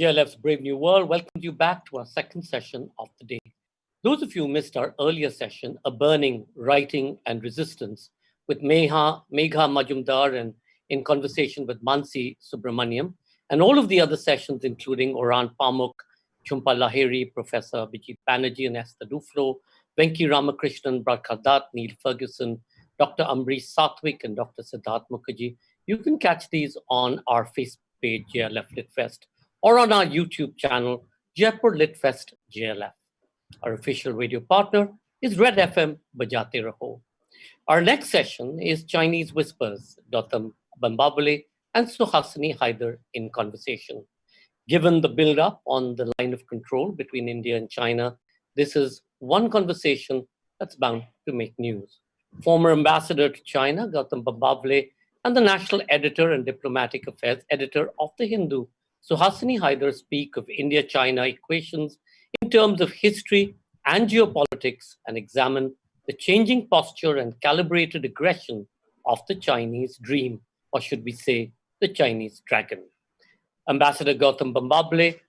JLF's Brave New World welcomes you back to our second session of the day. Those of you who missed our earlier session, A Burning, Writing and Resistance, with Megha Majumdar and in conversation with Mansi Subramaniam, and all of the other sessions, including Oran Pamuk, Chumpa Lahiri, Professor Abhijit Banerjee and Esther Duflo, Venki Ramakrishnan, Brakhadat, Neil Ferguson, Dr. Ambrish Sathwik, and Dr. Siddharth Mukherjee. You can catch these on our Facebook page, JLF Litfest, or on our YouTube channel, Jaipur Litfest JLF. Our official radio partner is Red FM Bajate Raho. Our next session is Chinese Whispers, Gautam Bambawale and Suhasini Haider in conversation. Given the build-up on the line of control between India and China, this is one conversation that's bound to make news. Former ambassador to China, Gautam Bambawale, and the national editor and diplomatic affairs editor of The Hindu, Suhasini Haider, speak of India-China equations in terms of history and geopolitics and examine the changing posture and calibrated aggression of the Chinese dream, or should we say, the Chinese dragon. Ambassador Gautam Bambawale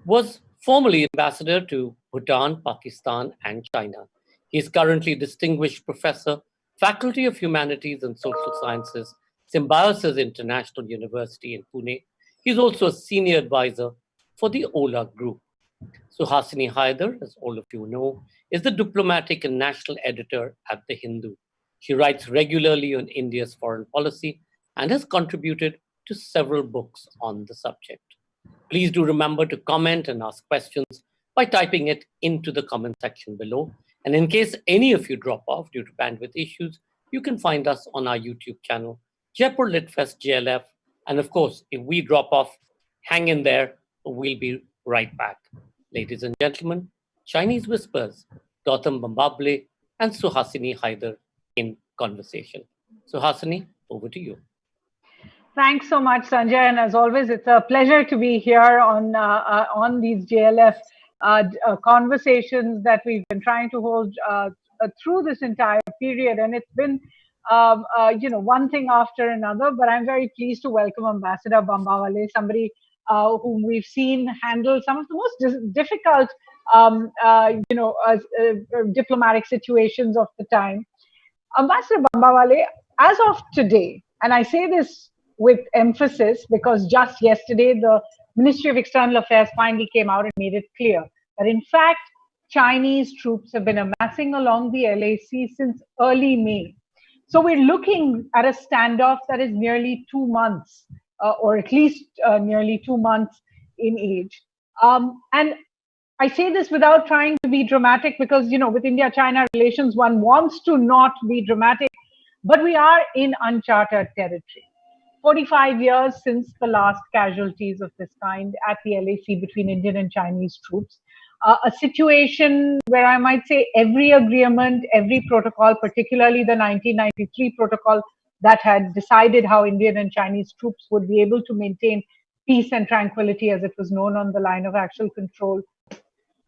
was formerly ambassador to Bhutan, Pakistan, and China. He is currently Distinguished Professor, Faculty of Humanities and Social Sciences, Symbiosis International University in Pune. He is also a senior advisor for the Ola Group. Suhasini Haider, as all of you know, is the diplomatic and national editor at The Hindu. She writes regularly on India's foreign policy and has contributed to several books on the subject. Please do remember to comment and ask questions by typing it into the comment section below. And in case any of you drop off due to bandwidth issues, you can find us on our YouTube channel, Jaipur Litfest JLF. And of course, if we drop off, hang in there, we'll be right back. Ladies and gentlemen, Chinese Whispers, Gautam Bambawale and Suhasini Haider in conversation. Suhasini, over to you. Thanks so much, Sanjay. And as always, it's a pleasure to be here on these JLF conversations that we've been trying to hold through this entire period. And it's been, one thing after another. But I'm very pleased to welcome Ambassador Bambawale, somebody whom we've seen handle some of the most difficult, diplomatic situations of the time. Ambassador Bambawale, as of today, and I say this with emphasis because just yesterday, the Ministry of External Affairs finally came out and made it clear that in fact, Chinese troops have been amassing along the LAC since early May. So we're looking at a standoff that is nearly 2 months, or at least nearly 2 months in age. And I say this without trying to be dramatic because, with India-China relations, one wants to not be dramatic, but we are in uncharted territory. 45 years since the last casualties of this kind at the LAC between Indian and Chinese troops. A situation where I might say every agreement, every protocol, particularly the 1993 protocol that had decided how Indian and Chinese troops would be able to maintain peace and tranquility as it was known on the line of actual control.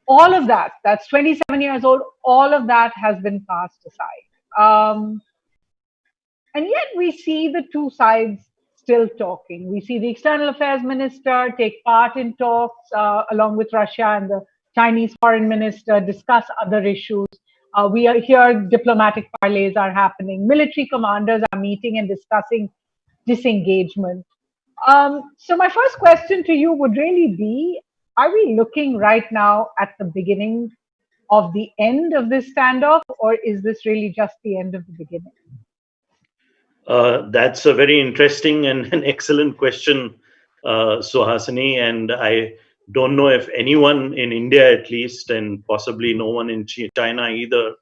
All of that, that's 27 years old, all of that has been cast aside. And yet we see the two sides still talking. We see the External Affairs Minister take part in talks along with Russia, and the Chinese Foreign Minister discuss other issues. We are here, diplomatic parleys are happening. Military commanders are meeting and discussing disengagement. So my first question to you would really be, are we looking right now at the beginning of the end of this standoff, or is this really just the end of the beginning? That's a very interesting and an excellent question, Suhasini. And I don't know if anyone in India, at least, and possibly no one in China either,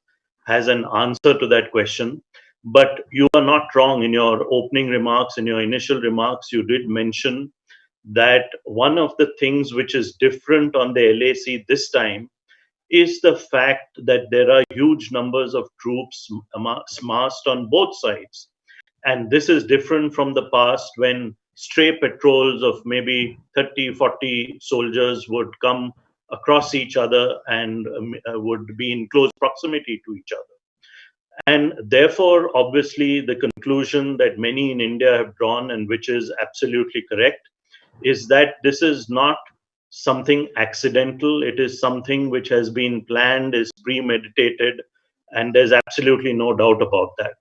has an answer to that question. But you are not wrong in your opening remarks, in your initial remarks. You did mention that one of the things which is different on the LAC this time is the fact that there are huge numbers of troops massed on both sides. And this is different from the past when stray patrols of maybe 30, 40 soldiers would come across each other and would be in close proximity to each other. And therefore, obviously, the conclusion that many in India have drawn, and which is absolutely correct, is that this is not something accidental. It is something which has been planned, is premeditated, and there's absolutely no doubt about that.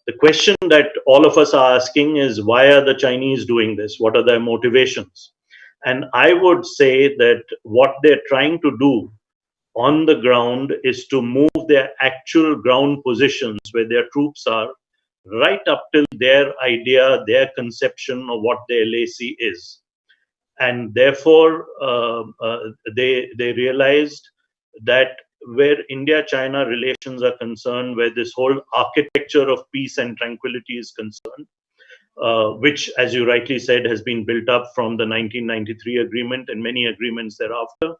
The question that all of us are asking is, why are the Chinese doing this? What are their motivations? And I would say that what they're trying to do on the ground is to move their actual ground positions where their troops are right up till their idea, their conception of what the LAC is. And therefore, they realized that where India-China relations are concerned, where this whole architecture of peace and tranquility is concerned, which, as you rightly said, has been built up from the 1993 agreement and many agreements thereafter,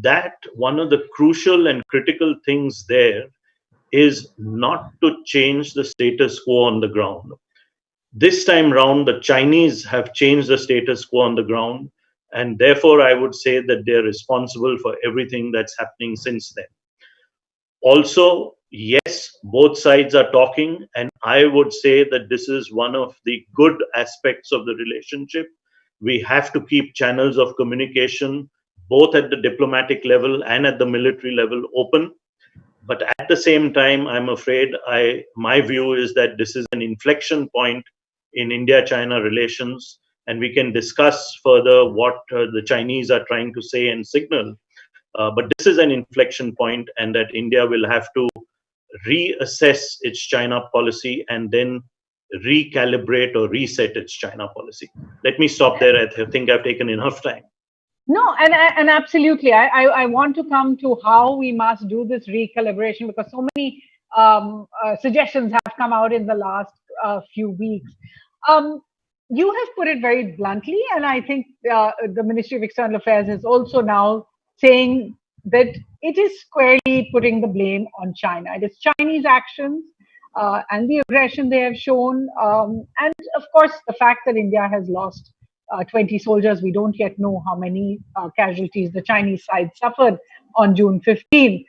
that one of the crucial and critical things there is not to change the status quo on the ground. This time round, the Chinese have changed the status quo on the ground, and therefore I would say that they're responsible for everything that's happening since then. Also, yes, both sides are talking, and I would say that this is one of the good aspects of the relationship. We have to keep channels of communication, both at the diplomatic level and at the military level, open. But at the same time, I'm afraid my view is that this is an inflection point in India-China relations, and we can discuss further what the Chinese are trying to say and signal. But this is an inflection point, and that India will have to reassess its China policy and then recalibrate or reset its China policy. Let me stop there. I think I've taken enough time. No, and absolutely. I want to come to how we must do this recalibration, because so many suggestions have come out in the last few weeks. You have put it very bluntly, and I think the Ministry of External Affairs is also now saying that it is squarely putting the blame on China. It is Chinese actions and the aggression they have shown, and of course the fact that India has lost 20 soldiers. We don't yet know how many casualties the Chinese side suffered on June 15.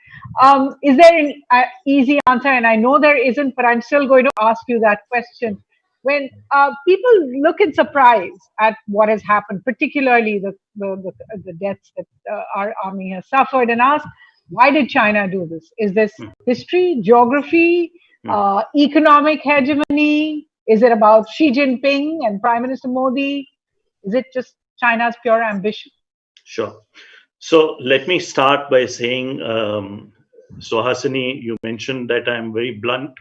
Is there an easy answer? And I know there isn't, but I'm still going to ask you that question. When people look in surprise at what has happened, particularly the deaths that our army has suffered, and ask, why did China do this? Is this history, geography, economic hegemony? Is it about Xi Jinping and Prime Minister Modi? Is it just China's pure ambition? Sure. So let me start by saying, Suhasini, you mentioned that I'm very blunt.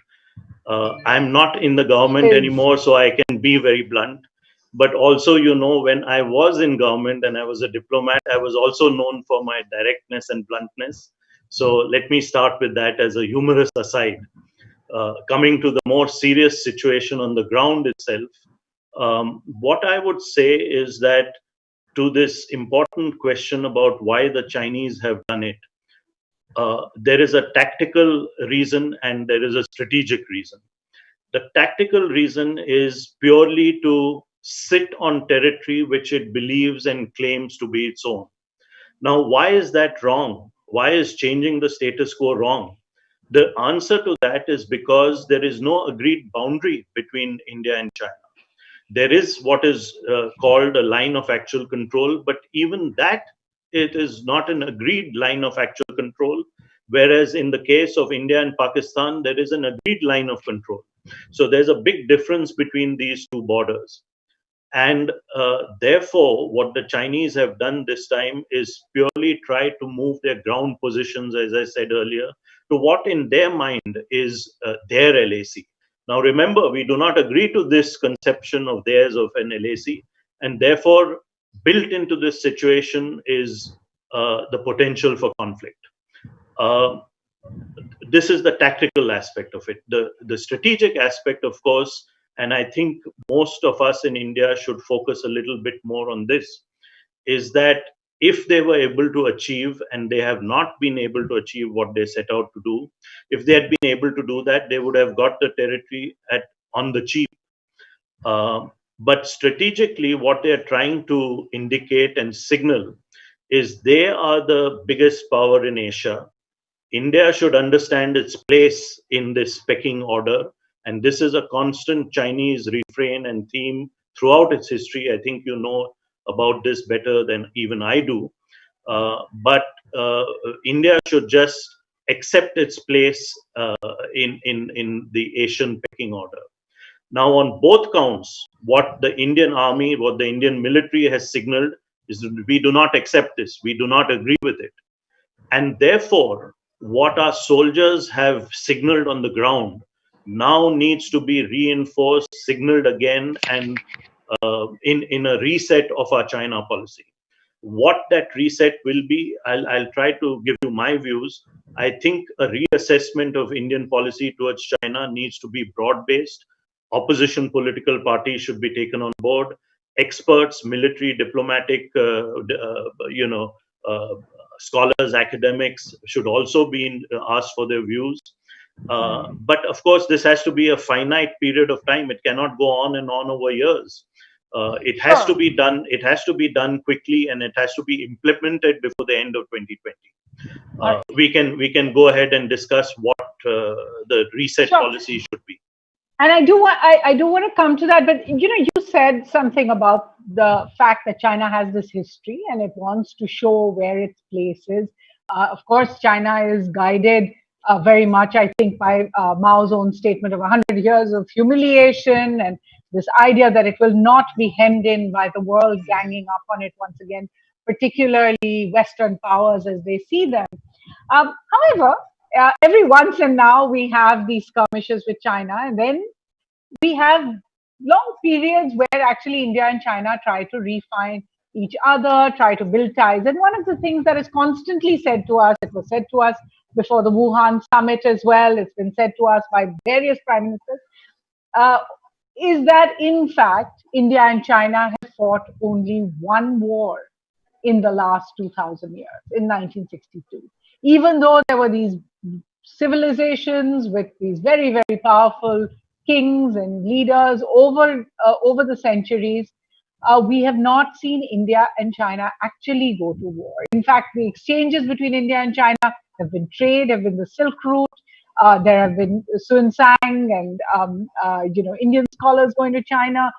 I'm not in the government anymore, so I can be very blunt. But also, when I was in government and I was a diplomat, I was also known for my directness and bluntness. So let me start with that as a humorous aside. Coming to the more serious situation on the ground itself, what I would say is that to this important question about why the Chinese have done it, there is a tactical reason and there is a strategic reason. The tactical reason is purely to sit on territory which it believes and claims to be its own. Now, why is that wrong? Why is changing the status quo wrong? The answer to that is because there is no agreed boundary between India and China. There is what is called a line of actual control, but even that, it is not an agreed line of actual control, whereas in the case of India and Pakistan, there is an agreed line of control. So there's a big difference between these two borders. And therefore, what the Chinese have done this time is purely try to move their ground positions, as I said earlier, to what in their mind is their LAC. Now, remember, we do not agree to this conception of theirs of an LAC, and therefore, built into this situation is the potential for conflict. This is the tactical aspect of it. The strategic aspect, of course, and I think most of us in India should focus a little bit more on this, is that if they were able to achieve, and they have not been able to achieve what they set out to do, if they had been able to do that, they would have got the territory on the cheap. But strategically, what they're trying to indicate and signal is they are the biggest power in Asia. India should understand its place in this pecking order. And this is a constant Chinese refrain and theme throughout its history. I think you know about this better than even I do. But India should just accept its place in the Asian pecking order. Now, on both counts, what the Indian army, what the Indian military has signaled is that we do not accept this. We do not agree with it. And therefore, what our soldiers have signaled on the ground now needs to be reinforced, signaled again, and in a reset of our China policy. What that reset will be, I'll try to give you my views. I think a reassessment of Indian policy towards China needs to be broad-based. Opposition political parties should be taken on board. Experts, military, diplomatic, scholars, academics should also be asked for their views. But of course, this has to be a finite period of time. It cannot go on and on over years. It has to be done. It has to be done quickly, and it has to be implemented before the end of 2020. We can go ahead and discuss what the reset policy should be. And I do want to come to that, but you said something about the fact that China has this history and it wants to show where its place is. Of course, China is guided very much, I think, by Mao's own statement of 100 years of humiliation and this idea that it will not be hemmed in by the world ganging up on it once again, particularly Western powers as they see them. However, every once and now we have these skirmishes with China, and then we have long periods where actually India and China try to refine each other, try to build ties. And one of the things that is constantly said to us, it was said to us before the Wuhan summit as well, it's been said to us by various prime ministers, is that in fact, India and China have fought only one war in the last 2000 years, in 1962. Even though there were these civilizations with these very, very powerful kings and leaders over the centuries, we have not seen India and China actually go to war. In fact, the exchanges between India and China have been trade, have been the Silk Route. There have been Sun Sang and Indian scholars going to China,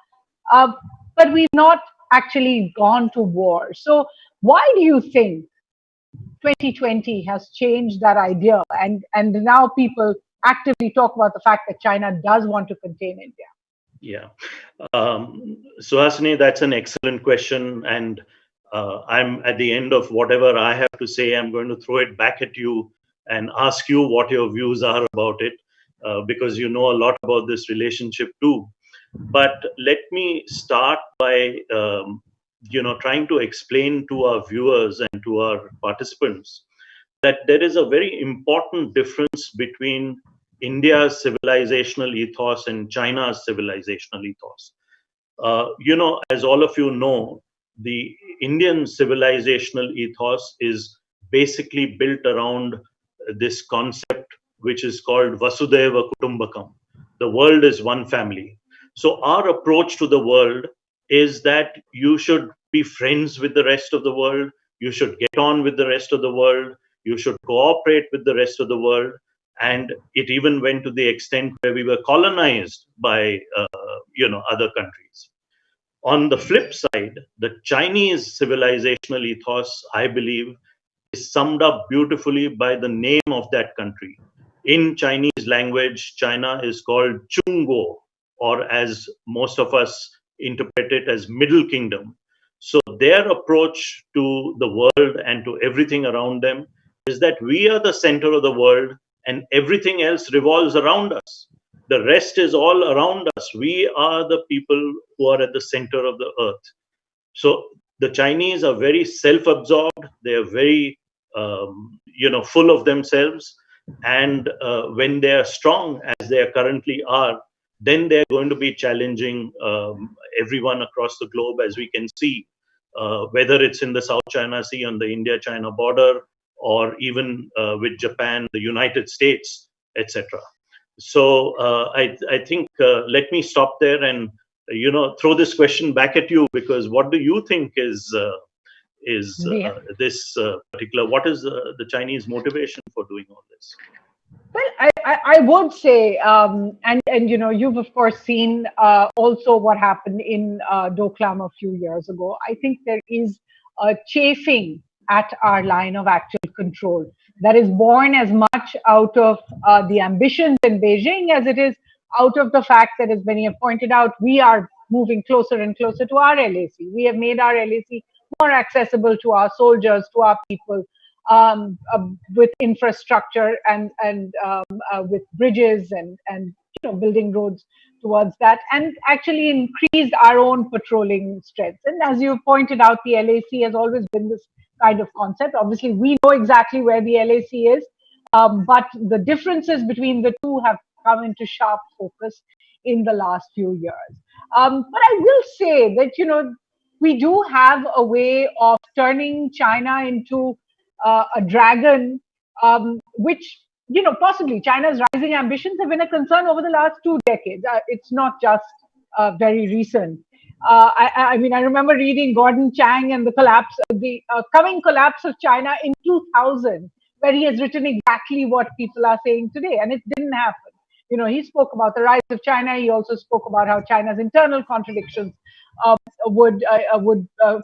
but we've not actually gone to war. So why do you think 2020 has changed that idea, and now people actively talk about the fact that China does want to contain India? Yeah, Suhasini, that's an excellent question, and I'm at the end of whatever I have to say. I'm going to throw it back at you and ask you what your views are about it, because you know a lot about this relationship too. But let me start by trying to explain to our viewers and to our participants that there is a very important difference between India's civilizational ethos and China's civilizational ethos. As all of you know, the Indian civilizational ethos is basically built around this concept which is called Vasudhaiva Kutumbakam. The world is one family. So our approach to the world is that you should be friends with the rest of the world. You should get on with the rest of the world. You should cooperate with the rest of the world. And it even went to the extent where we were colonized by, other countries. On the flip side, the Chinese civilizational ethos, I believe, is summed up beautifully by the name of that country. In Chinese language, China is called Chungo, or as most of us interpret it as Middle Kingdom. So their approach to the world and to everything around them is that we are the center of the world and everything else revolves around us. The rest is all around us. We are the people who are at the center of the earth. So the Chinese are very self-absorbed. They are very, full of themselves. And when they are strong, as they currently are, then they're going to be challenging everyone across the globe, as we can see, whether it's in the South China Sea on the India-China border, or even with Japan, the United States, etc. So I think let me stop there and throw this question back at you, because what do you think is this particular? What is the Chinese motivation for doing all this? Well, I would say, and you've of course seen also what happened in Doklam a few years ago. I think there is a chafing at our line of actual control that is born as much out of the ambitions in Beijing as it is out of the fact that, as many have pointed out, we are moving closer and closer to our LAC. We have made our LAC more accessible to our soldiers, to our people, with infrastructure and with bridges and building roads towards that, and actually increased our own patrolling strength. And as you pointed out, the LAC has always been this kind of concept. Obviously, we know exactly where the LAC is, but the differences between the two have come into sharp focus in the last few years. But I will say that we do have a way of turning China into a dragon, which, possibly China's rising ambitions have been a concern over the last 2 decades. It's not just very recent. I mean, I remember reading Gordon Chang and the coming collapse of China in 2000, where he has written exactly what people are saying today, and it didn't happen. He spoke about the rise of China. He also spoke about how China's internal contradictions would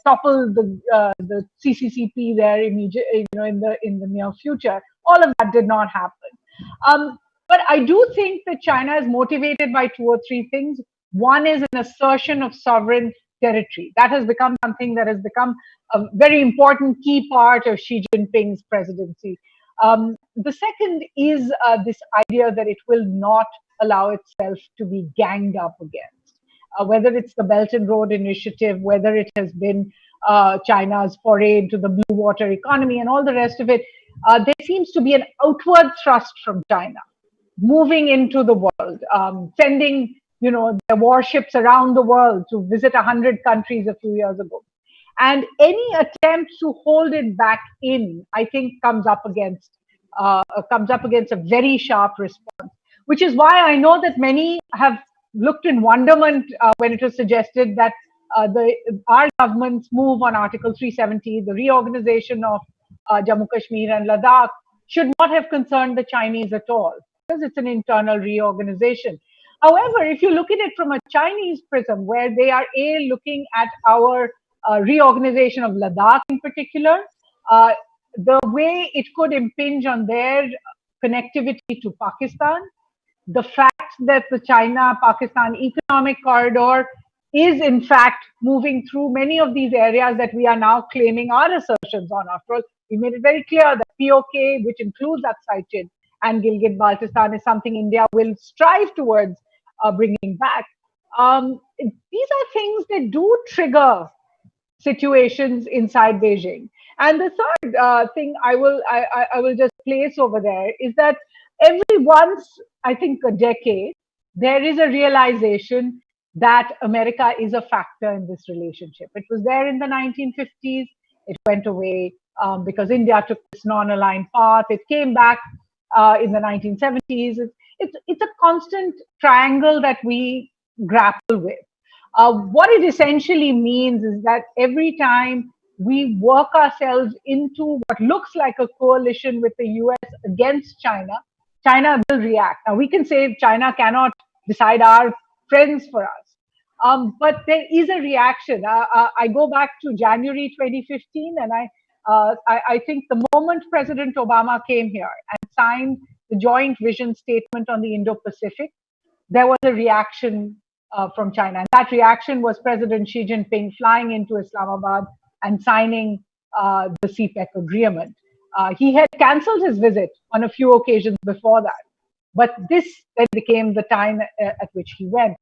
topple the CCCP there immediately, in the near future. All of that did not happen. But I do think that China is motivated by two or three things. One is an assertion of sovereign territory. That has become something that has become a very important key part of Xi Jinping's presidency. The second is this idea that it will not allow itself to be ganged up against. Whether it's the Belt and Road Initiative, whether it has been China's foray into the blue water economy and all the rest of it, there seems to be an outward thrust from China, moving into the world, sending their warships around the world to visit 100 countries a few years ago. And any attempt to hold it back in, I think, comes up against a very sharp response. Which is why I know that many have looked in wonderment when it was suggested that our government's move on Article 370, the reorganization of Jammu Kashmir and Ladakh, should not have concerned the Chinese at all, because it's an internal reorganization. However, if you look at it from a Chinese prism, where they are looking at our reorganization of Ladakh in particular, the way it could impinge on their connectivity to Pakistan, the fact that the China-Pakistan economic corridor is in fact moving through many of these areas that we are now claiming our assertions on. After all, we made it very clear that POK, which includes Aksai Chin and Gilgit-Baltistan, is something India will strive towards bringing back. These are things that do trigger situations inside Beijing. And the third thing I will just place over there is that every once, I think, a decade, there is a realization that America is a factor in this relationship. It was there in the 1950s. It went away because India took this non-aligned path. It came back in the 1970s. It's a constant triangle that we grapple with. What it essentially means is that every time we work ourselves into what looks like a coalition with the US against China, China will react. Now, we can say China cannot decide our friends for us. But there is a reaction. I go back to January 2015, and I think the moment President Obama came here and signed the joint vision statement on the Indo-Pacific, there was a reaction from China. And that reaction was President Xi Jinping flying into Islamabad and signing the CPEC agreement. He had cancelled his visit on a few occasions before that, but this then became the time at which he went.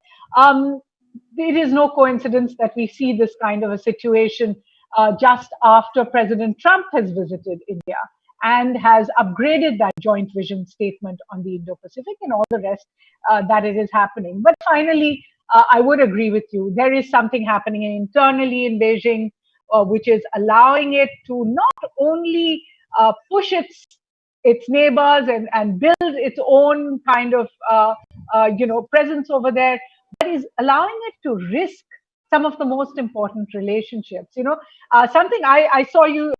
It is no coincidence that we see this kind of a situation just after President Trump has visited India and has upgraded that joint vision statement on the Indo-Pacific and all the rest that it is happening. But finally, I would agree with you. There is something happening internally in Beijing, which is allowing it to not only push its neighbors and build its own kind of presence over there, but is allowing it to risk some of the most important relationships. Something I saw you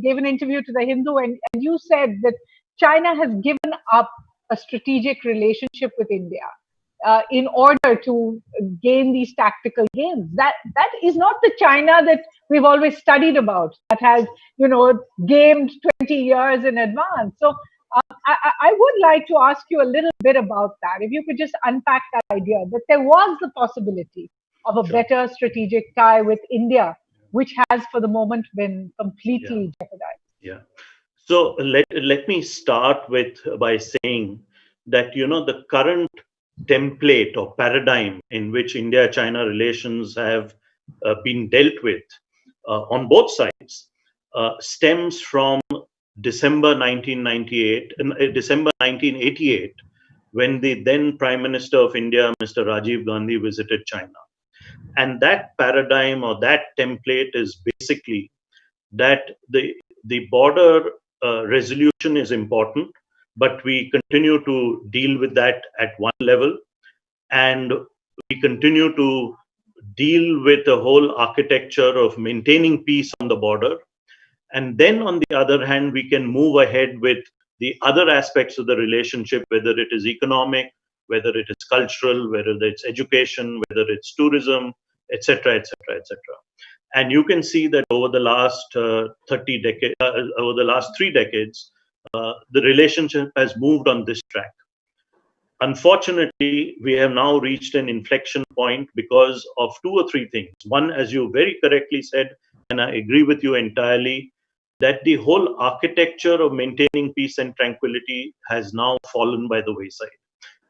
gave an interview to the Hindu, and you said that China has given up a strategic relationship with India in order to gain these tactical gains. That is not the China that we've always studied about, that has, gamed 20 years in advance. So I would like to ask you a little bit about that. If you could just unpack that idea that there was the possibility of a better strategic tie with India, which has for the moment been completely jeopardized. Yeah. So let me start by saying that the current template or paradigm in which India-China relations have been dealt with on both sides stems from December 1998, December 1988, when the then Prime Minister of India, Mr. Rajiv Gandhi, visited China. And that paradigm or that template is basically that the border resolution is important, but we continue to deal with that at one level, and we continue to deal with the whole architecture of maintaining peace on the border. And then on the other hand, we can move ahead with the other aspects of the relationship, whether it is economic, whether it is cultural, whether it's education, whether it's tourism, etc., etc., etc. And you can see that over the last over the last 3 decades, the relationship has moved on this track. Unfortunately, we have now reached an inflection point because of 2 or 3 things. One, as you very correctly said, and I agree with you entirely, that the whole architecture of maintaining peace and tranquility has now fallen by the wayside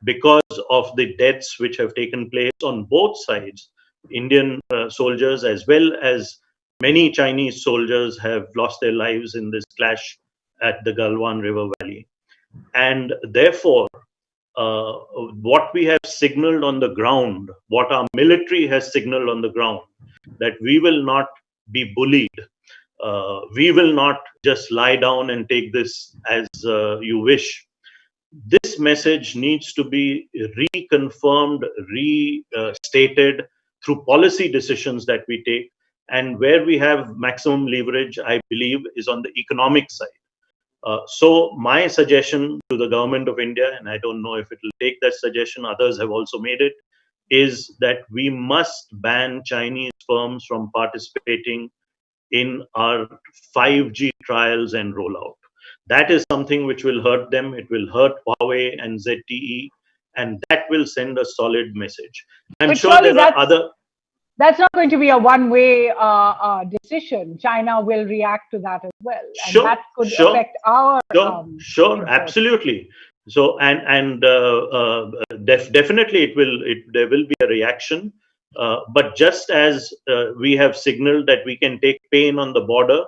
because of the deaths which have taken place on both sides. Indian soldiers as well as many Chinese soldiers have lost their lives in this clash at the Galwan River Valley. And therefore, what we have signaled on the ground, what our military has signaled on the ground, that we will not be bullied. We will not just lie down and take this as you wish. This message needs to be reconfirmed, restated through policy decisions that we take. And where we have maximum leverage, I believe, is on the economic side. So my suggestion to the government of India, and I don't know if it will take that suggestion, others have also made it, is that we must ban Chinese firms from participating in our 5G trials and rollout. That is something which will hurt them. It will hurt Huawei and ZTE, and that will send a solid message. I'm sure there are other... That's not going to be a one-way decision. China will react to that as well, and that could affect our. Sure, absolutely. So, definitely, there will be a reaction. But just as we have signaled that we can take pain on the border,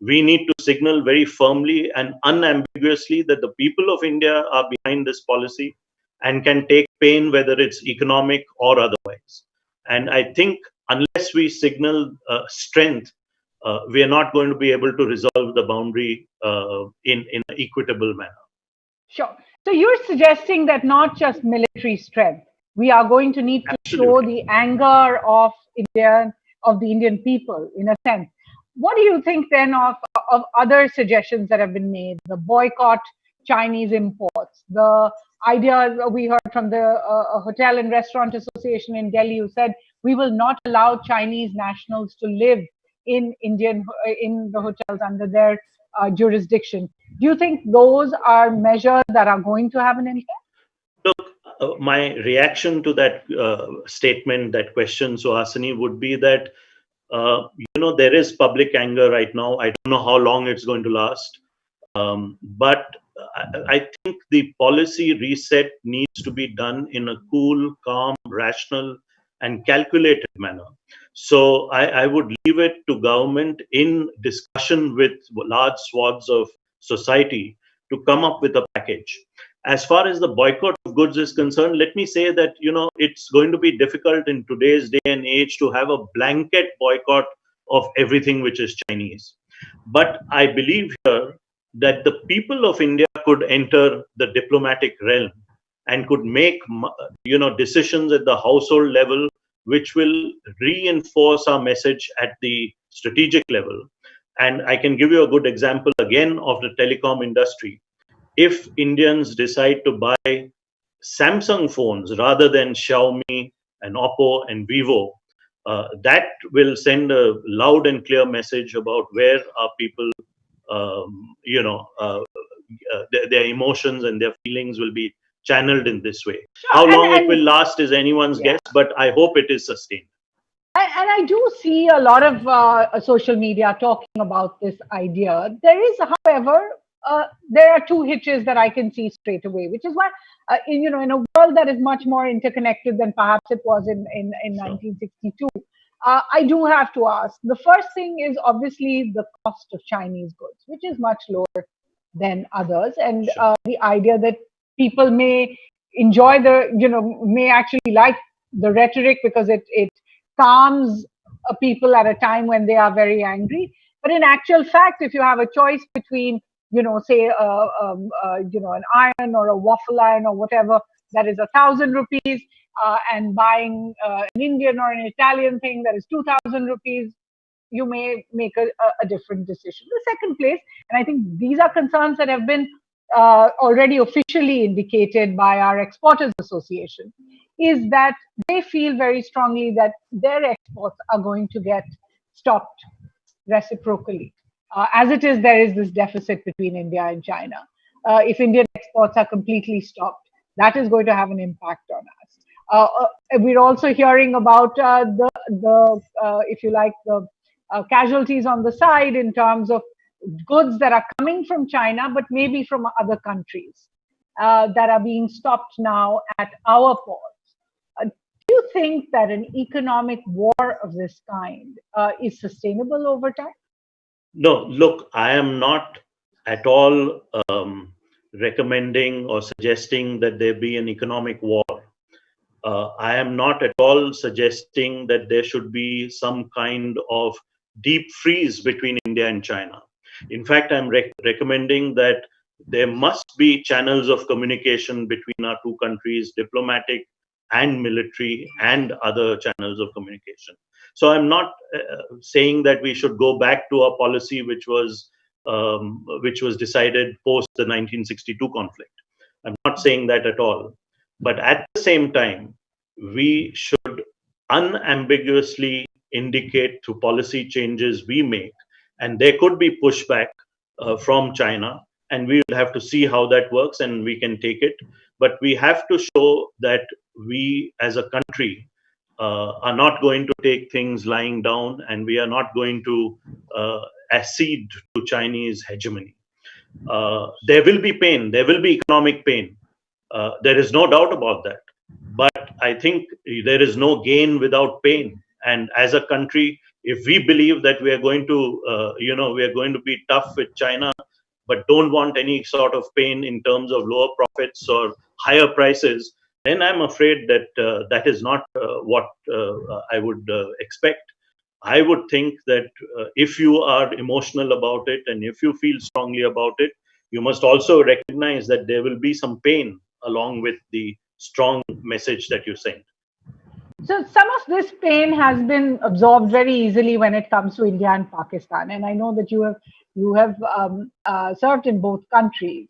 we need to signal very firmly and unambiguously that the people of India are behind this policy and can take pain, whether it's economic or otherwise. And I think unless we signal strength, we are not going to be able to resolve the boundary in an equitable manner. Sure. So you're suggesting that not just military strength, we are going to need to show the anger of the Indian people, in a sense. What do you think then of other suggestions that have been made? The boycott Chinese imports, the idea we heard from the Hotel and Restaurant Association in Delhi, who said we will not allow Chinese nationals to live in the hotels under their jurisdiction. Do you think those are measures that are going to have an impact? Look, my reaction to that statement, that question, Suhasini, would be that there is public anger right now. I don't know how long it's going to last, but I think the policy reset needs to be done in a cool, calm, rational, and calculated manner. So I would leave it to government, in discussion with large swaths of society, to come up with a package. As far as the boycott of goods is concerned, let me say that it's going to be difficult in today's day and age to have a blanket boycott of everything which is Chinese. But I believe here that the people of India could enter the diplomatic realm and could make decisions at the household level which will reinforce our message at the strategic level. And I can give you a good example again of the telecom industry. if Indians decide to buy Samsung phones rather than Xiaomi and Oppo and Vivo, that will send a loud and clear message about where our people, their emotions and their feelings will be channeled in this way. Sure. How long it will last is anyone's Yeah. guess, but I hope it is sustained. And I do see a lot of social media talking about this idea. There is, however, there are two hitches that I can see straight away, which is why, in a world that is much more interconnected than perhaps it was in Sure. 1962, I do have to ask. The first thing is obviously the cost of Chinese goods, which is much lower than others, and Sure. the idea that people may enjoy may actually like the rhetoric because it calms people at a time when they are very angry. But in actual fact, if you have a choice between, say, an iron or a waffle iron or whatever that is 1,000 rupees, and buying an Indian or an Italian thing that is 2,000 rupees, you may make a different decision. The second place, and I think these are concerns that have been already officially indicated by our Exporters Association, is that they feel very strongly that their exports are going to get stopped reciprocally. As it is, there is this deficit between India and China. If Indian exports are completely stopped, that is going to have an impact on us. We're also hearing about if you like, the casualties on the side in terms of goods that are coming from China, but maybe from other countries that are being stopped now at our ports. Do you think that an economic war of this kind is sustainable over time? No, look, I am not at all recommending or suggesting that there be an economic war. I am not at all suggesting that there should be some kind of deep freeze between India and China. In fact, I'm recommending that there must be channels of communication between our two countries, diplomatic and military, and other channels of communication. So I'm not saying that we should go back to a policy which was decided post the 1962 conflict. I'm not saying that at all. But at the same time, we should unambiguously indicate through policy changes we make, and there could be pushback from China, and we will have to see how that works and we can take it. But we have to show that we as a country are not going to take things lying down, and we are not going to accede to Chinese hegemony. There will be pain, there will be economic pain. There is no doubt about that. But I think there is no gain without pain. And as a country, if we believe that we are going to, we are going to be tough with China, but don't want any sort of pain in terms of lower profits or higher prices, then I'm afraid that that is not what I would expect. I would think that if you are emotional about it and if you feel strongly about it, you must also recognize that there will be some pain along with the strong message that you send. So some of this pain has been absorbed very easily when it comes to India and Pakistan, and I know that you have served in both countries.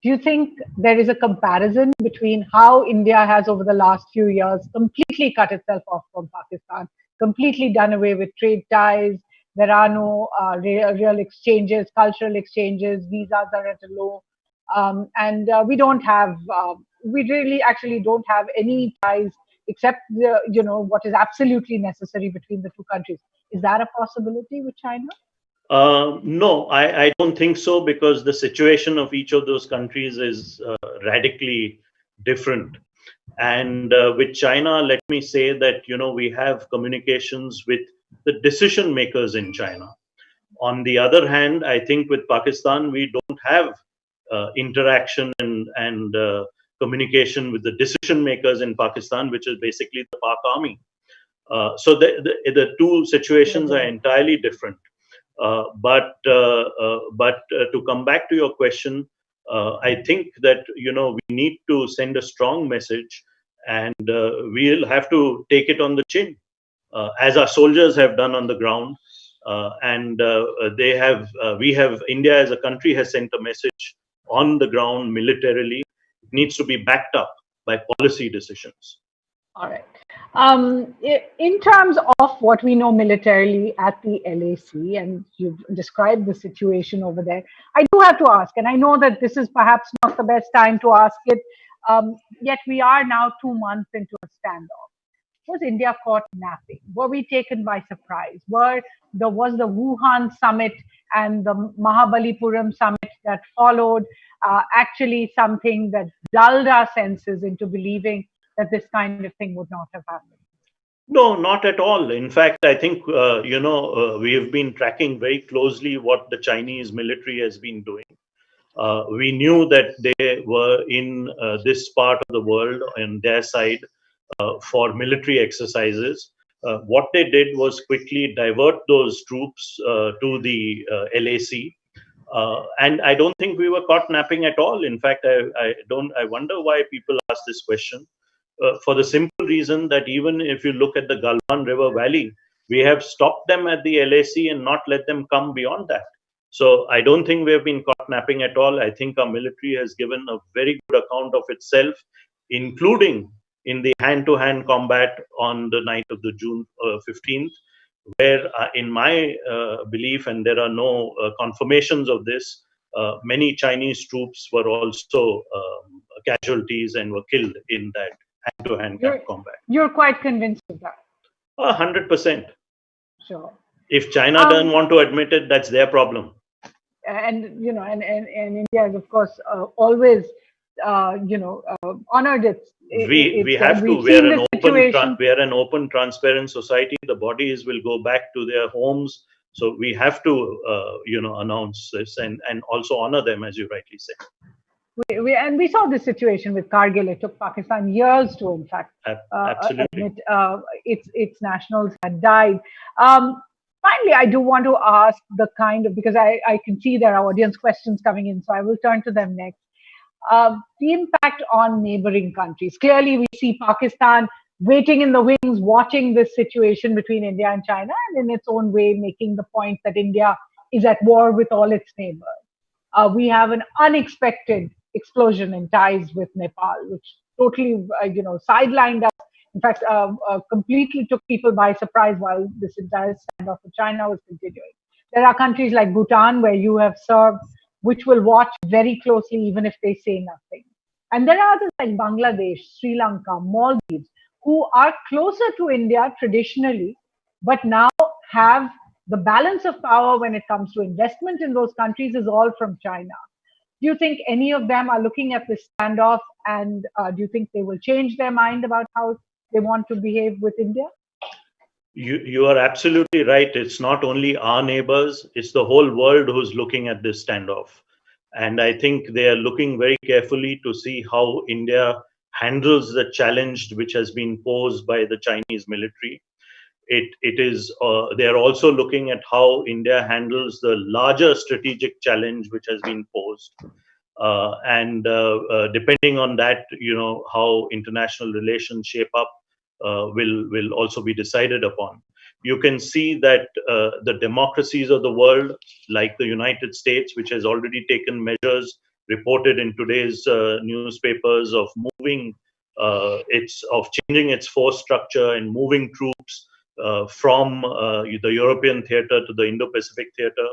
Do you think there is a comparison between how India has, over the last few years, completely cut itself off from Pakistan, completely done away with trade ties? There are no real exchanges, cultural exchanges, visas are at a low, and we really actually don't have any ties except what is absolutely necessary between the two countries. Is that a possibility with China? No, I don't think so, because the situation of each of those countries is radically different. And with China, let me say that we have communications with the decision makers in China. On the other hand, I think with Pakistan, we don't have interaction and communication with the decision makers in Pakistan, which is basically the Pak army. So the two situations are entirely different. But to come back to your question, I think that we need to send a strong message, and we'll have to take it on the chin, as our soldiers have done on the ground. And we have India as a country has sent a message on the ground militarily. It needs to be backed up by policy decisions. All right. In terms of what we know militarily at the LAC, and you've described the situation over there, I do have to ask, and I know that this is perhaps not the best time to ask it, yet we are now 2 months into a standoff. Was India caught napping? Were we taken by surprise? Was the Wuhan summit and the Mahabalipuram summit that followed actually something that dulled our senses into believing that this kind of thing would not have happened? No, not at all. In fact, I think, we have been tracking very closely what the Chinese military has been doing. We knew that they were in this part of the world on their side for military exercises. What they did was quickly divert those troops to the LAC. And I don't think we were caught napping at all. In fact, I wonder why people ask this question. For the simple reason that even if you look at the Galwan River Valley, we have stopped them at the LAC and not let them come beyond that. So I don't think we have been caught napping at all. I think our military has given a very good account of itself, including in the hand-to-hand combat on the night of the June 15th, where in my belief, and there are no confirmations of this, many Chinese troops were also casualties and were killed in that hand-to-hand combat. You're quite convinced of that? 100%. Sure. If China doesn't want to admit it, that's their problem. And India is, of course, always, honored its. We have to. We are an open, transparent society. The bodies will go back to their homes. So we have to, announce this and also honor them, as you rightly say. We saw this situation with Kargil. It took Pakistan years to, in fact, admit its nationals had died. Finally, I do want to ask because I can see there are audience questions coming in, so I will turn to them next. The impact on neighboring countries. Clearly, we see Pakistan waiting in the wings, watching this situation between India and China, and in its own way making the point that India is at war with all its neighbors. We have an unexpected explosion in ties with Nepal, which totally, sidelined us. In fact, completely took people by surprise while this entire standoff with China was continuing. There are countries like Bhutan, where you have served, which will watch very closely even if they say nothing. And there are others like Bangladesh, Sri Lanka, Maldives, who are closer to India traditionally, but now have the balance of power when it comes to investment in those countries is all from China. Do you think any of them are looking at this standoff, and do you think they will change their mind about how they want to behave with India? You are absolutely right. It's not only our neighbors, it's the whole world who's looking at this standoff. And I think they are looking very carefully to see how India handles the challenge which has been posed by the Chinese military. They are also looking at how India handles the larger strategic challenge which has been posed. Depending on that, how international relations shape up will also be decided upon. You can see that the democracies of the world, like the United States, which has already taken measures reported in today's newspapers of changing its force structure and moving troops from the European theater to the Indo-Pacific theater.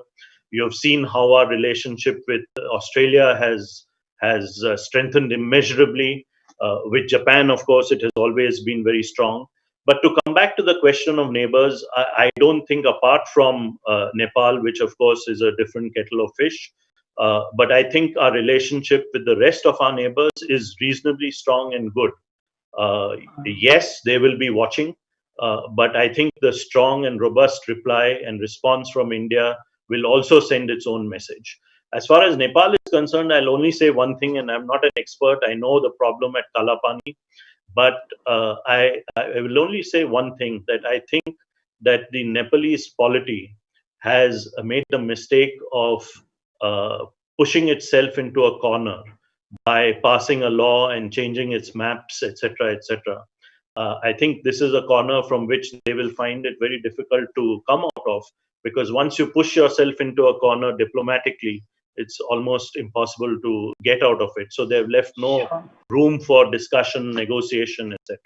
You have seen how our relationship with Australia has strengthened immeasurably. With Japan, of course, it has always been very strong. But to come back to the question of neighbors, I don't think, apart from Nepal, which of course is a different kettle of fish, but I think our relationship with the rest of our neighbors is reasonably strong and good. Yes, they will be watching, but I think the strong and robust reply and response from India will also send its own message. As far as Nepal is concerned, I'll only say one thing, and I'm not an expert. I know the problem at Kalapani, but I will only say one thing, that I think that the Nepalese polity has made the mistake of pushing itself into a corner by passing a law and changing its maps, etc., etc. I think this is a corner from which they will find it very difficult to come out of, because once you push yourself into a corner diplomatically, it's almost impossible to get out of it. So they've left no Sure. room for discussion, negotiation, etc.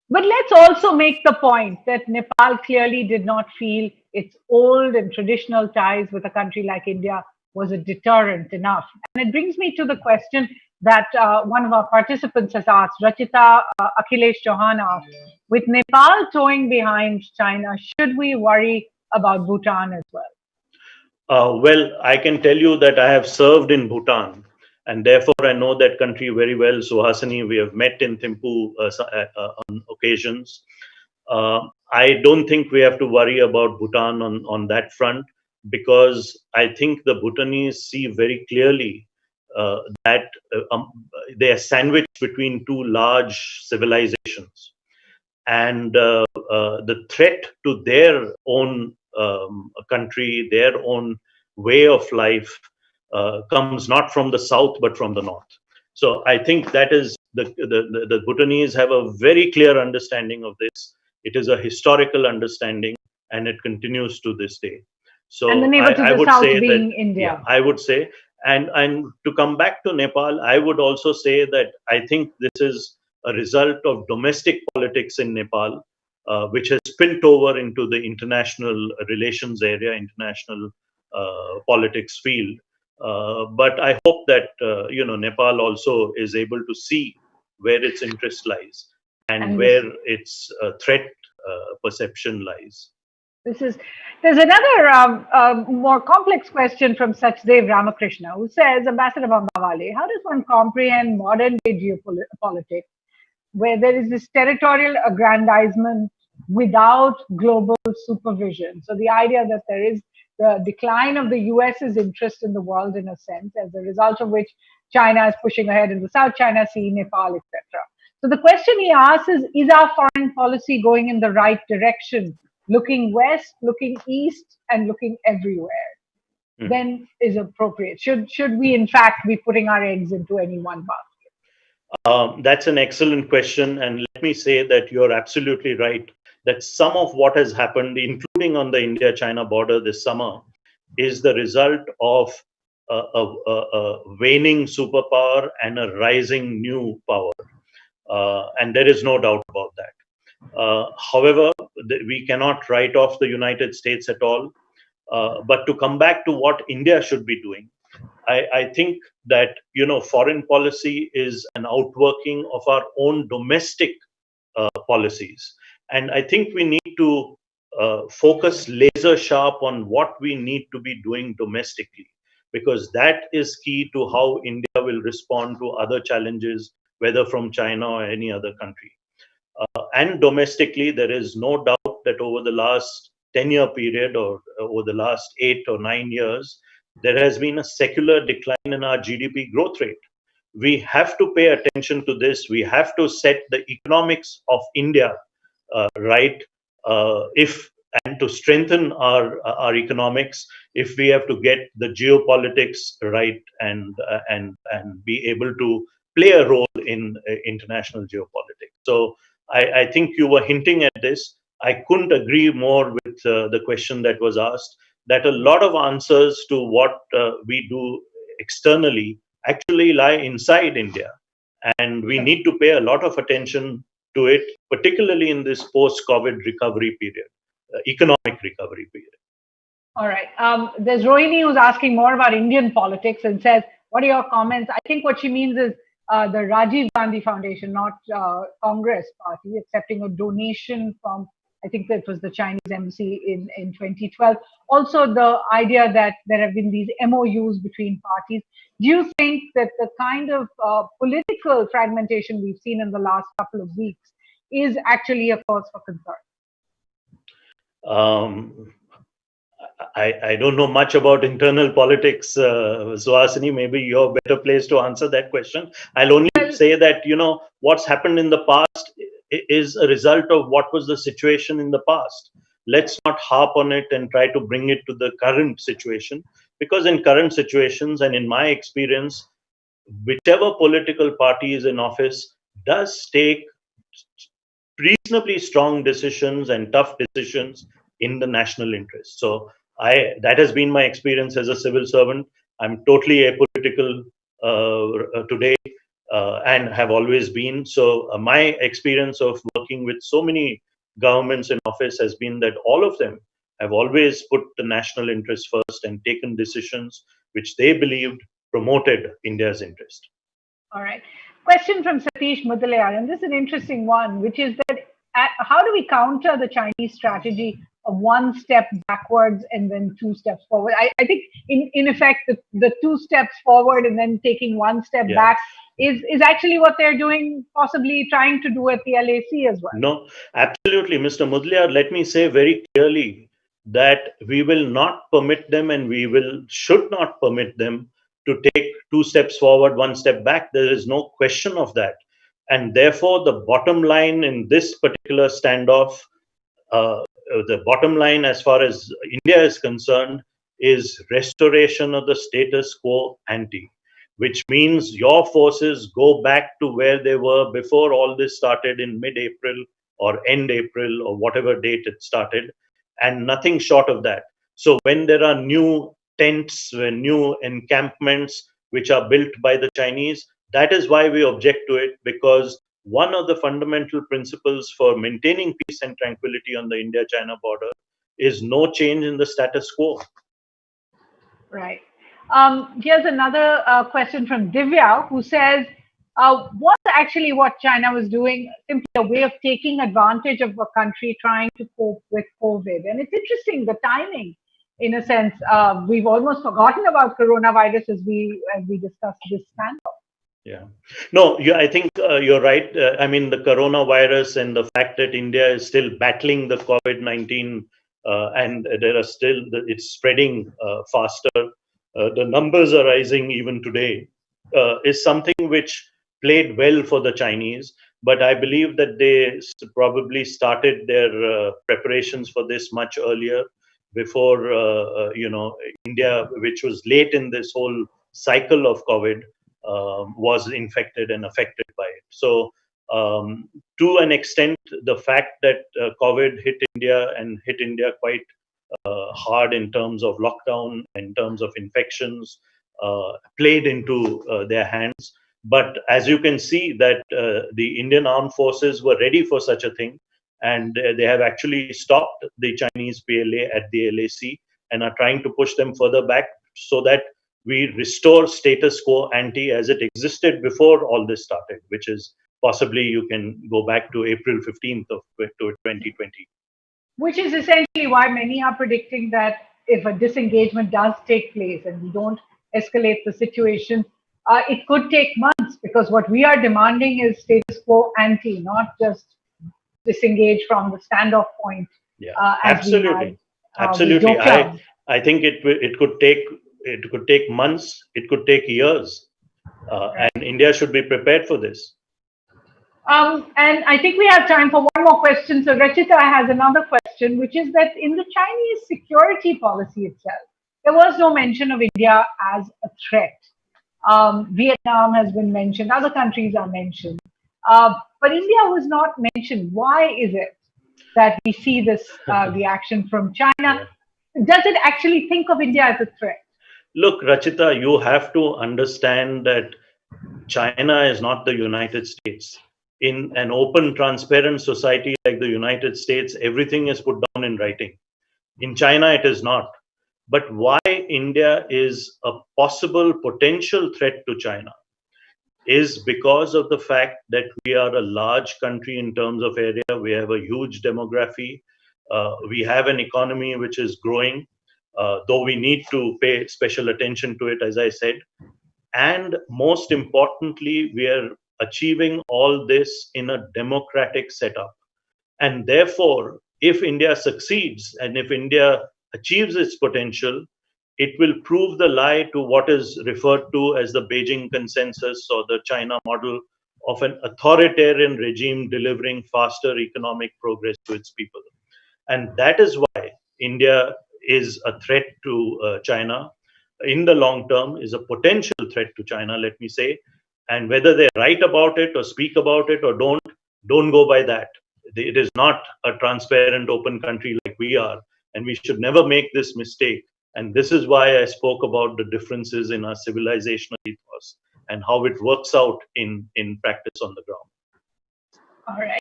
But let's also make the point that Nepal clearly did not feel its old and traditional ties with a country like India was a deterrent enough. And it brings me to the question that one of our participants has asked, Rachita Akhilesh Chauhan asked, with Nepal towing behind China, should we worry about Bhutan as well? Well, I can tell you that I have served in Bhutan, and therefore I know that country very well. Suhasini, we have met in Thimphu on occasions. I don't think we have to worry about Bhutan on that front, because I think the Bhutanese see very clearly that they are sandwiched between two large civilizations. And the threat to their own country, their own way of life, comes not from the south but from the north. So I think that is the Bhutanese have a very clear understanding of this. It is a historical understanding, and it continues to this day. So And the neighbor to I the would south say being that, India. yeah, I would say, and to come back to Nepal, I would also say that I think this is a result of domestic politics in Nepal, which has spilled over into the international relations area, international politics field. But I hope that Nepal also is able to see where its interest lies and where its threat perception lies. There's another more complex question from Sachdev Ramakrishna, who says, Ambassador Bambawale, how does one comprehend modern day geopolitics where there is this territorial aggrandizement without global supervision? So the idea that there is the decline of the US's interest in the world, in a sense, as a result of which China is pushing ahead in the South China Sea, Nepal, etc. So the question he asks is our foreign policy going in the right direction, looking west, looking east, and looking everywhere? Then is appropriate. Should we, in fact, be putting our eggs into any one basket? That's an excellent question. And let me say that you're absolutely right, that some of what has happened, including on the India-China border this summer, is the result of a waning superpower and a rising new power. And there is no doubt about that. However, we cannot write off the United States at all. But to come back to what India should be doing, I think that foreign policy is an outworking of our own domestic policies, and I think we need to focus laser sharp on what we need to be doing domestically, because that is key to how India will respond to other challenges, whether from China or any other country. And domestically, there is no doubt that over the last 10-year period, or over the last 8 or 9 years, there has been a secular decline in our GDP growth rate. We have to pay attention to this. We have to set the economics of India right, and to strengthen our economics, if we have to get the geopolitics right and be able to play a role in international geopolitics. So I think you were hinting at this. I couldn't agree more with the question that was asked, that a lot of answers to what we do externally actually lie inside India. And we need to pay a lot of attention to it, particularly in this post-COVID recovery period, economic recovery period. All right. There's Rohini who's asking more about Indian politics and says, what are your comments? I think what she means is the Rajiv Gandhi Foundation, not Congress Party, accepting a donation from, I think that was the Chinese embassy in 2012. Also, the idea that there have been these MOUs between parties. Do you think that the kind of political fragmentation we've seen in the last couple of weeks is actually a cause for concern? I don't know much about internal politics, Suhasini. Maybe you're better placed to answer that question. I'll only say that, what's happened in the past is a result of what was the situation in the past. Let's not harp on it and try to bring it to the current situation, because in current situations, and in my experience, whichever political party is in office does take reasonably strong decisions and tough decisions in the national interest. So that has been my experience as a civil servant. I'm totally apolitical today and have always been. So my experience of working with so many governments in office has been that all of them have always put the national interest first and taken decisions which they believed promoted India's interest. All right. Question from Satish Mudaliar, and this is an interesting one, which is that how do we counter the Chinese strategy of one step backwards and then two steps forward? I think, in effect, the two steps forward and then taking one step back is actually what they're doing, possibly trying to do at the LAC as well. No, absolutely. Mr. Mudaliar, let me say very clearly that we will not permit them and should not permit them to take two steps forward, one step back. There is no question of that. And therefore, the bottom line in this particular standoff, the bottom line as far as India is concerned, is restoration of the status quo ante, which means your forces go back to where they were before all this started in mid-April or end April or whatever date it started, and nothing short of that. So when there are new tents, new encampments which are built by the Chinese, that is why we object to it, because one of the fundamental principles for maintaining peace and tranquility on the India-China border is no change in the status quo. Right. Here's another question from Divya, who says, was actually what China was doing simply a way of taking advantage of a country trying to cope with COVID? And it's interesting, the timing, in a sense. We've almost forgotten about coronavirus as we discussed this standoff. Yeah. No, I think you're right. I mean, the coronavirus and the fact that India is still battling the COVID-19 and it's spreading faster. The numbers are rising even today, is something which played well for the Chinese. But I believe that they probably started their preparations for this much earlier, before, India, which was late in this whole cycle of COVID, was infected and affected by it. So to an extent, the fact that COVID hit India quite hard in terms of lockdown, in terms of infections, played into their hands. But as you can see, that the Indian armed forces were ready for such a thing, and they have actually stopped the Chinese PLA at the LAC and are trying to push them further back so that we restore status quo ante as it existed before all this started, which is possibly you can go back to April 15th of 2020. Which is essentially why many are predicting that if a disengagement does take place and we don't escalate the situation, it could take months, because what we are demanding is status quo ante, not just disengage from the standoff point. Yeah, absolutely. Absolutely. I think it could take months, it could take years, and India should be prepared for this. And I think we have time for one more question. So Rachita has another question, which is that in the Chinese security policy itself, there was no mention of India as a threat. Vietnam has been mentioned, other countries are mentioned, but India was not mentioned. Why is it that we see this reaction from China? Does it actually think of India as a threat? Look, Rachita, you have to understand that China is not the United States. In an open, transparent society like the United States, everything is put down in writing. In China, it is not. But why India is a possible potential threat to China is because of the fact that we are a large country in terms of area. We have a huge demography. We have an economy which is growing, though we need to pay special attention to it, as I said. And most importantly, we are achieving all this in a democratic setup. And therefore, if India succeeds and if India achieves its potential, it will prove the lie to what is referred to as the Beijing consensus or the China model of an authoritarian regime delivering faster economic progress to its people. And that is why India is a threat to China in the long term, is a potential threat to China, let me say. And whether they write about it or speak about it or don't go by that. It is not a transparent, open country like we are. And we should never make this mistake And this is why I spoke about the differences in our civilizational ethos and how it works out in practice on the ground. All right.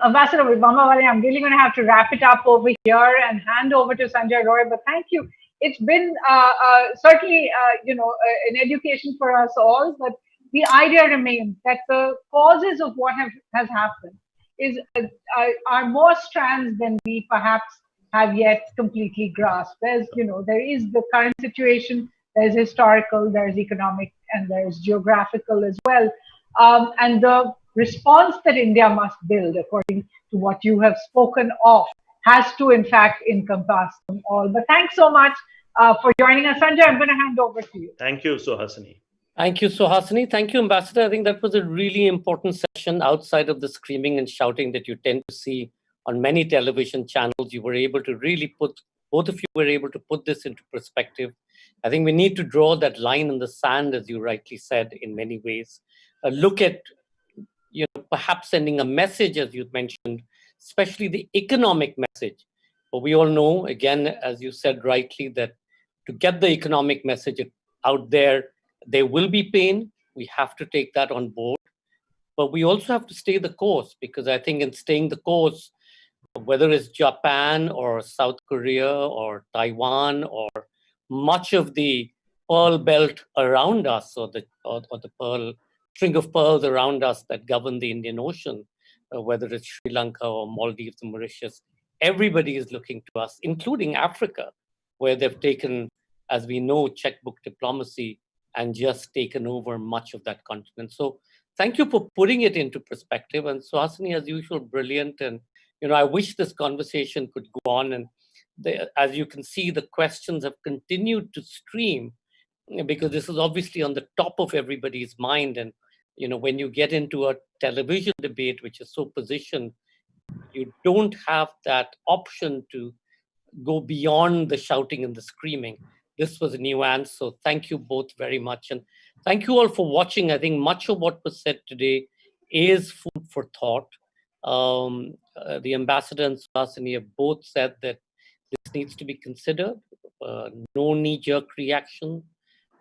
Ambassador Bambawale, I'm really going to have to wrap it up over here and hand over to Sanjay Roy. But thank you. It's been certainly, an education for us all. But the idea remains that the causes of what has happened are more strands than we perhaps have yet completely grasped. There is the current situation, there's historical, there's economic, and there's geographical as well. And the response that India must build, according to what you have spoken of, has to, in fact, encompass them all. But thanks so much for joining us. Sanjay, I'm going to hand over to you. Thank you, Suhasini. Thank you, Suhasini. Thank you, Ambassador. I think that was a really important session outside of the screaming and shouting that you tend to see on many television channels. You were able to really both of you were able to put this into perspective. I think we need to draw that line in the sand, as you rightly said, in many ways. Look at, perhaps sending a message, as you mentioned, especially the economic message. But we all know, again, as you said rightly, that to get the economic message out there will be pain. We have to take that on board. But we also have to stay the course, because I think in staying the course, whether it's Japan or South Korea or Taiwan or much of the pearl belt around us, or the string of pearls around us that govern the Indian Ocean, whether it's Sri Lanka or Maldives or Mauritius, everybody is looking to us, including Africa, where they've taken, as we know, checkbook diplomacy and just taken over much of that continent. So thank you for putting it into perspective. And Suhasini, as usual, brilliant. And, I wish this conversation could go on. And as you can see, the questions have continued to stream, because this is obviously on the top of everybody's mind. And, when you get into a television debate, which is so positioned, you don't have that option to go beyond the shouting and the screaming. This was a nuance. So thank you both very much. And thank you all for watching. I think much of what was said today is food for thought. The ambassador and Suhasini have both said that this needs to be considered. No knee-jerk reaction.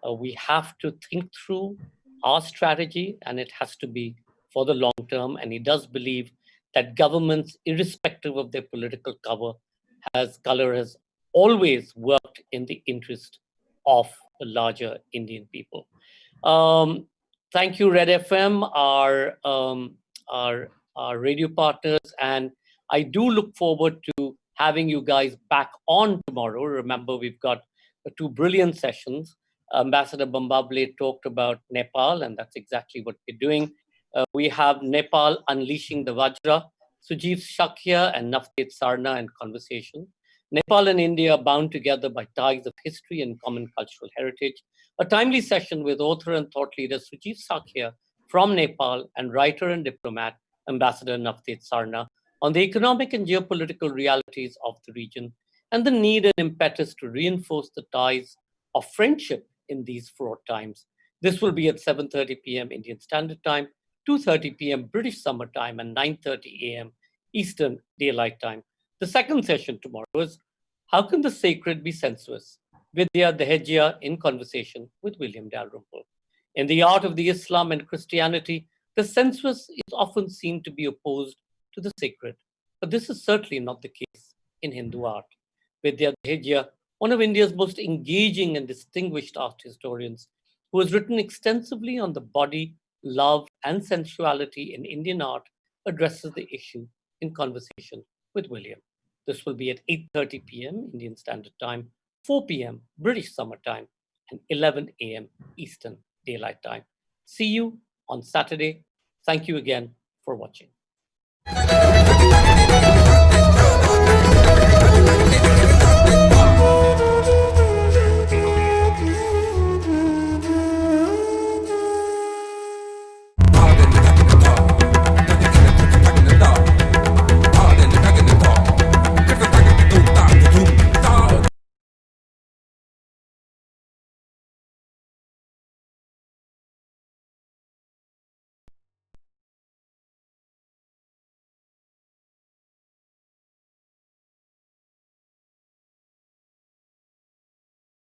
We have to think through our strategy, and it has to be for the long term. And he does believe that governments, irrespective of their political color, has always worked in the interest of the larger Indian people. Thank you, Red FM, our radio partners, and I do look forward to having you guys back on tomorrow. Remember, we've got 2 brilliant sessions. Ambassador Bambawale talked about Nepal, and that's exactly what we're doing. We have Nepal unleashing the Vajra, Sujeev Shakya and Navteej Sarna in conversation. Nepal and India are bound together by ties of history and common cultural heritage. A timely session with author and thought leader Sujeev Shakya from Nepal and writer and diplomat Ambassador Navteej Sarna on the economic and geopolitical realities of the region and the need and impetus to reinforce the ties of friendship in these fraught times. This will be at 7:30 p.m. Indian Standard Time, 2:30 p.m. British Summer Time, and 9:30 a.m. Eastern Daylight Time. The second session tomorrow is How Can the Sacred Be Sensuous? Vidya Dehejia in conversation with William Dalrymple. In the art of the Islam and Christianity, the sensuous is often seen to be opposed to the sacred, but this is certainly not the case in Hindu art. Vidya Dehejia, one of India's most engaging and distinguished art historians, who has written extensively on the body, love, and sensuality in Indian art, addresses the issue in conversation with William. This will be at 8:30 p.m. Indian Standard Time, 4 p.m. British Summer Time, and 11 a.m. Eastern Daylight Time. See you on Saturday. Thank you again for watching.